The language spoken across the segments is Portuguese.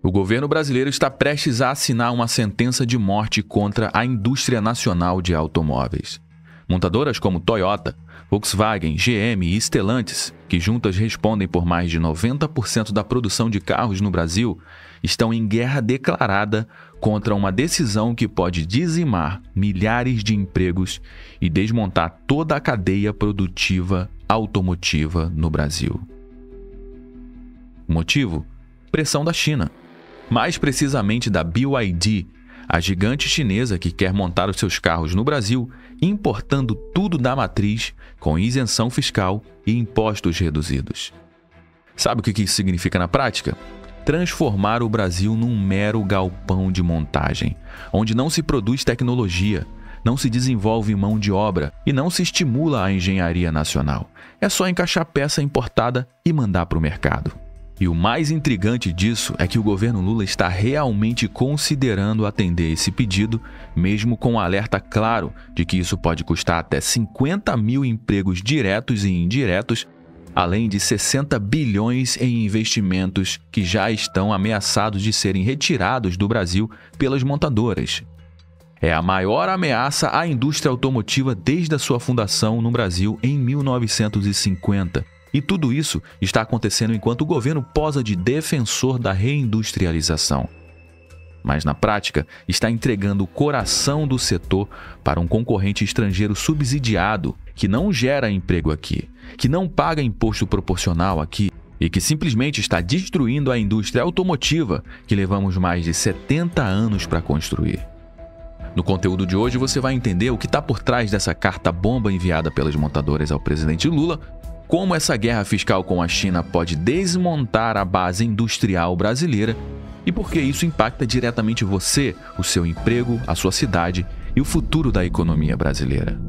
O governo brasileiro está prestes a assinar uma sentença de morte contra a indústria nacional de automóveis. Montadoras como Toyota, Volkswagen, GM e Stellantis, que juntas respondem por mais de 90% da produção de carros no Brasil, estão em guerra declarada contra uma decisão que pode dizimar milhares de empregos e desmontar toda a cadeia produtiva automotiva no Brasil. O motivo? Pressão da China. Mais precisamente da BYD, a gigante chinesa que quer montar os seus carros no Brasil, importando tudo da matriz com isenção fiscal e impostos reduzidos. Sabe o que isso significa na prática? Transformar o Brasil num mero galpão de montagem, onde não se produz tecnologia, não se desenvolve mão de obra e não se estimula a engenharia nacional. É só encaixar peça importada e mandar para o mercado. E o mais intrigante disso é que o governo Lula está realmente considerando atender esse pedido, mesmo com um alerta claro de que isso pode custar até 50 mil empregos diretos e indiretos, além de 60 bilhões em investimentos que já estão ameaçados de serem retirados do Brasil pelas montadoras. É a maior ameaça à indústria automotiva desde a sua fundação no Brasil em 1950. E tudo isso está acontecendo enquanto o governo posa de defensor da reindustrialização. Mas, na prática, está entregando o coração do setor para um concorrente estrangeiro subsidiado que não gera emprego aqui, que não paga imposto proporcional aqui e que simplesmente está destruindo a indústria automotiva que levamos mais de 70 anos para construir. No conteúdo de hoje você vai entender o que está por trás dessa carta-bomba enviada pelas montadoras ao presidente Lula, como essa guerra fiscal com a China pode desmontar a base industrial brasileira e por que isso impacta diretamente você, o seu emprego, a sua cidade e o futuro da economia brasileira.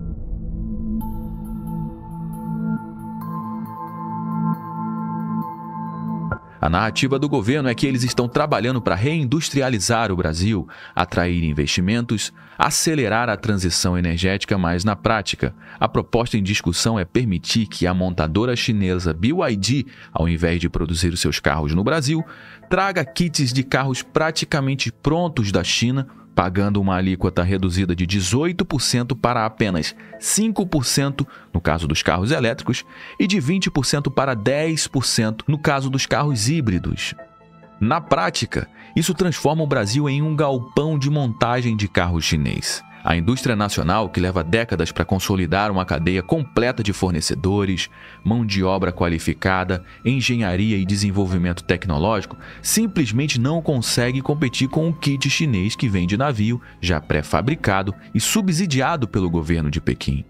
A narrativa do governo é que eles estão trabalhando para reindustrializar o Brasil, atrair investimentos, acelerar a transição energética, mas na prática, a proposta em discussão é permitir que a montadora chinesa BYD, ao invés de produzir os seus carros no Brasil, traga kits de carros praticamente prontos da China, pagando uma alíquota reduzida de 18% para apenas 5% no caso dos carros elétricos e de 20% para 10% no caso dos carros híbridos. Na prática, isso transforma o Brasil em um galpão de montagem de carros chinês. A indústria nacional, que leva décadas para consolidar uma cadeia completa de fornecedores, mão de obra qualificada, engenharia e desenvolvimento tecnológico, simplesmente não consegue competir com o kit chinês que vem de navio, já pré-fabricado e subsidiado pelo governo de Pequim.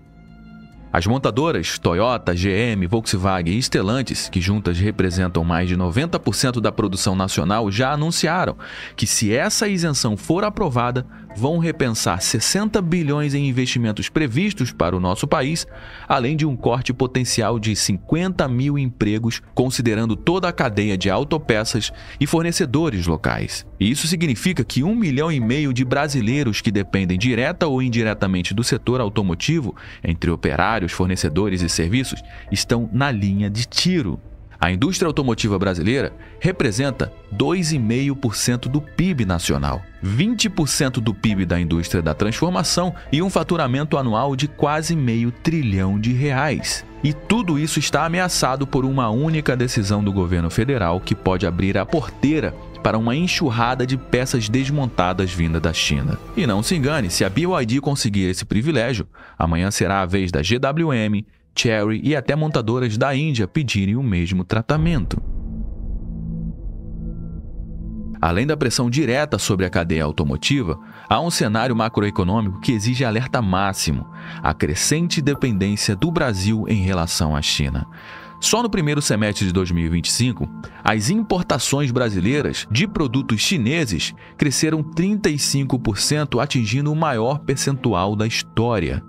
As montadoras Toyota, GM, Volkswagen e Stellantis, que juntas representam mais de 90% da produção nacional, já anunciaram que, se essa isenção for aprovada, vão repensar 60 bilhões em investimentos previstos para o nosso país, além de um corte potencial de 50 mil empregos, considerando toda a cadeia de autopeças e fornecedores locais. E isso significa que 1,5 milhão de brasileiros que dependem direta ou indiretamente do setor automotivo, entre operários, fornecedores e serviços, estão na linha de tiro. A indústria automotiva brasileira representa 2,5% do PIB nacional, 20% do PIB da indústria da transformação e um faturamento anual de quase R$500 bilhão. E tudo isso está ameaçado por uma única decisão do governo federal que pode abrir a porteira para uma enxurrada de peças desmontadas vinda da China. E não se engane, se a BYD conseguir esse privilégio, amanhã será a vez da GWM, Chery e até montadoras da Índia pedirem o mesmo tratamento. Além da pressão direta sobre a cadeia automotiva, há um cenário macroeconômico que exige alerta máximo: a crescente dependência do Brasil em relação à China. Só no primeiro semestre de 2025, as importações brasileiras de produtos chineses cresceram 35%, atingindo o maior percentual da história.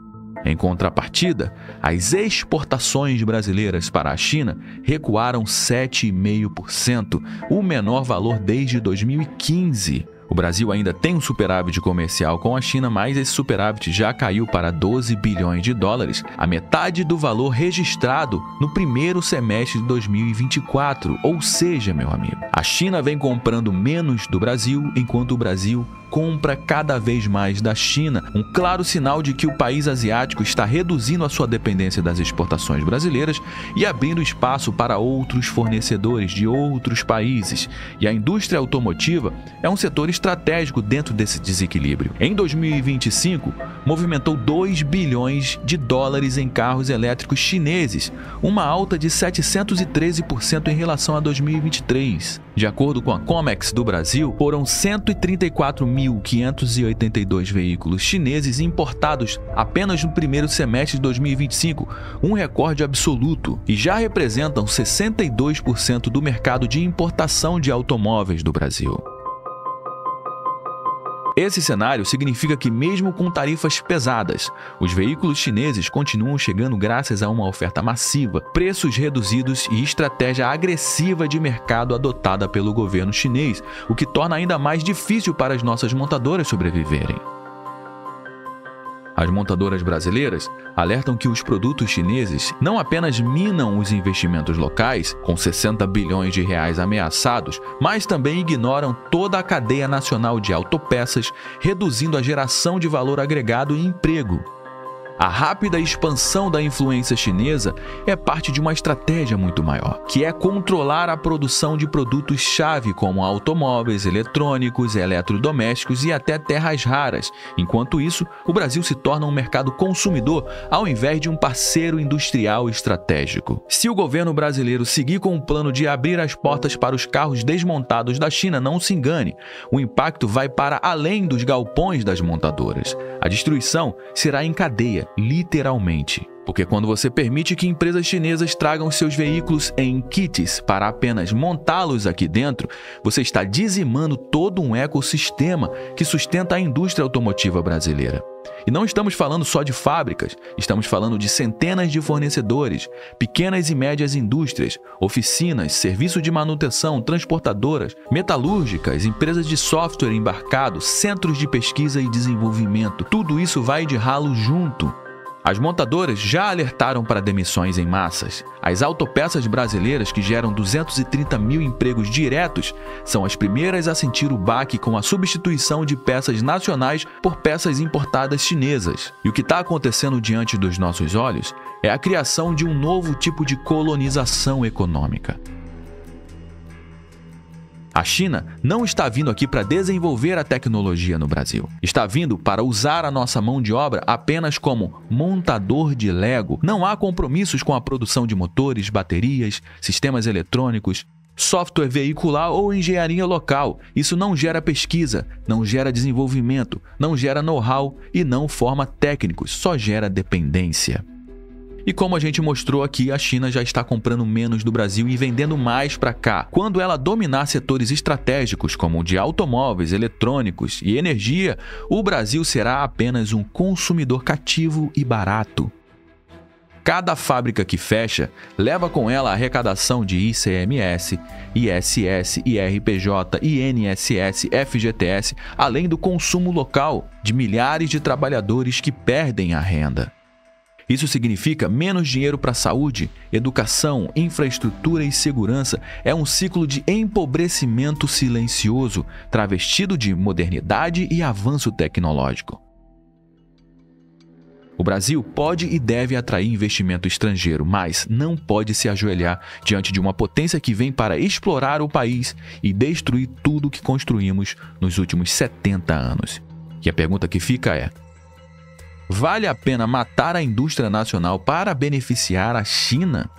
Em contrapartida, as exportações brasileiras para a China recuaram 7,5%, o menor valor desde 2015. O Brasil ainda tem um superávit comercial com a China, mas esse superávit já caiu para 12 bilhões de dólares, a metade do valor registrado no primeiro semestre de 2024. Ou seja, meu amigo, a China vem comprando menos do Brasil, enquanto o Brasil compra cada vez mais da China, um claro sinal de que o país asiático está reduzindo a sua dependência das exportações brasileiras e abrindo espaço para outros fornecedores de outros países. E a indústria automotiva é um setor estratégico dentro desse desequilíbrio. Em 2025, movimentou 2 bilhões de dólares em carros elétricos chineses, uma alta de 713% em relação a 2023. De acordo com a Comex do Brasil, foram 134.582 veículos chineses importados apenas no primeiro semestre de 2025, um recorde absoluto, e já representam 62% do mercado de importação de automóveis do Brasil. Esse cenário significa que, mesmo com tarifas pesadas, os veículos chineses continuam chegando graças a uma oferta massiva, preços reduzidos e estratégia agressiva de mercado adotada pelo governo chinês, o que torna ainda mais difícil para as nossas montadoras sobreviverem. As montadoras brasileiras alertam que os produtos chineses não apenas minam os investimentos locais, com 60 bilhões de reais ameaçados, mas também ignoram toda a cadeia nacional de autopeças, reduzindo a geração de valor agregado e emprego. A rápida expansão da influência chinesa é parte de uma estratégia muito maior, que é controlar a produção de produtos-chave como automóveis, eletrônicos, eletrodomésticos e até terras raras. Enquanto isso, o Brasil se torna um mercado consumidor ao invés de um parceiro industrial estratégico. Se o governo brasileiro seguir com o plano de abrir as portas para os carros desmontados da China, não se engane, o impacto vai para além dos galpões das montadoras. A destruição será em cadeia, literalmente. Porque quando você permite que empresas chinesas tragam seus veículos em kits para apenas montá-los aqui dentro, você está dizimando todo um ecossistema que sustenta a indústria automotiva brasileira. E não estamos falando só de fábricas, estamos falando de centenas de fornecedores, pequenas e médias indústrias, oficinas, serviço de manutenção, transportadoras, metalúrgicas, empresas de software embarcado, centros de pesquisa e desenvolvimento. Tudo isso vai de ralo junto. As montadoras já alertaram para demissões em massas. As autopeças brasileiras, que geram 230 mil empregos diretos, são as primeiras a sentir o baque com a substituição de peças nacionais por peças importadas chinesas. E o que está acontecendo diante dos nossos olhos é a criação de um novo tipo de colonização econômica. A China não está vindo aqui para desenvolver a tecnologia no Brasil. Está vindo para usar a nossa mão de obra apenas como montador de Lego. Não há compromissos com a produção de motores, baterias, sistemas eletrônicos, software veicular ou engenharia local. Isso não gera pesquisa, não gera desenvolvimento, não gera know-how e não forma técnicos, só gera dependência. E como a gente mostrou aqui, a China já está comprando menos do Brasil e vendendo mais para cá. Quando ela dominar setores estratégicos como o de automóveis, eletrônicos e energia, o Brasil será apenas um consumidor cativo e barato. Cada fábrica que fecha leva com ela a arrecadação de ICMS, ISS, IRPJ, INSS, FGTS, além do consumo local de milhares de trabalhadores que perdem a renda. Isso significa menos dinheiro para saúde, educação, infraestrutura e segurança. É um ciclo de empobrecimento silencioso, travestido de modernidade e avanço tecnológico. O Brasil pode e deve atrair investimento estrangeiro, mas não pode se ajoelhar diante de uma potência que vem para explorar o país e destruir tudo que construímos nos últimos 70 anos. E a pergunta que fica é: vale a pena matar a indústria nacional para beneficiar a China?